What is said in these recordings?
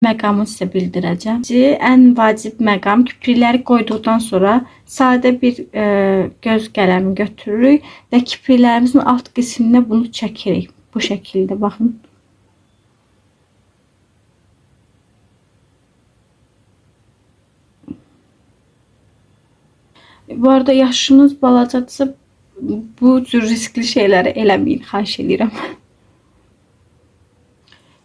məqamı sizə bildirəcəm. Ən vacib məqam kiprikləri qoyduqdan sonra sadə bir göz qələmi götürürük və kipriklərimizin alt qisminə bunu çəkirik. Bu şəkildə baxın. Bu arada yaşınız balacadırsa bu cür riskli şeyləri eləməyin, xahiş edirəm.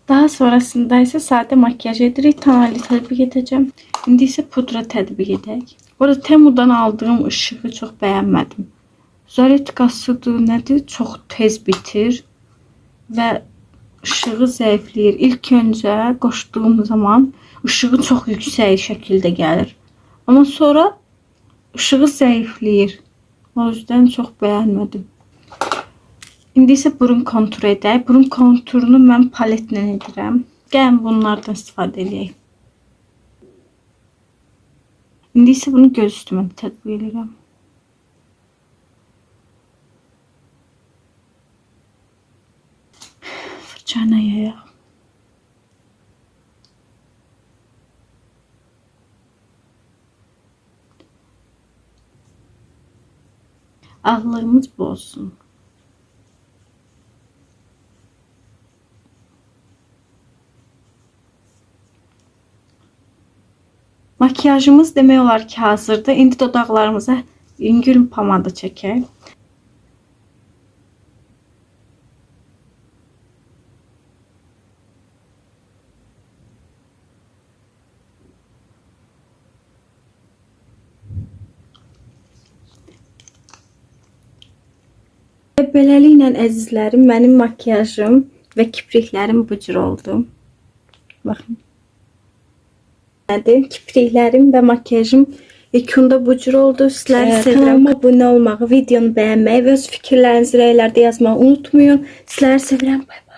Daha sonrasında ise sade makyaj edirik. Tonali tətbiq edəcəm. İndi isə pudra tətbiq edək. Orada Temu'dan aldığım ışığı çox bəyənmədim. Zaretkasıdır, nədir? Çox tez bitir və ışığı zəifləyir. İlk öncə qoşduğum zaman ışığı çox yüksək şəkildə gəlir. Amma sonra ışığı zəifləyir. O yüzden çox bəyənmədim. İndi isə burun konturu edək. Burun konturunu mən paletlə edirəm. Gəlin bunlardan istifadə edək. İndi isə bunu göz üstümə tətbiq edirəm. Fırçayla yayaq. Ağlığımız bu olsun. Makyajımız demək olar ki hazırdır. İndi dodaqlarımıza yüngül pomada çəkək. Beləliklə əzizlərim, mənim makyajım və kipriklərim bu cür oldu. Baxın. Kipriklərim və makyajım yekunda bu cür oldu. Sizləri sevirəm. Abunə olmağı, videonu bəyənməyi və öz fikirlərinizi rəylərdə yazmağı unutmayın. Sizləri sevirəm. Bay bay.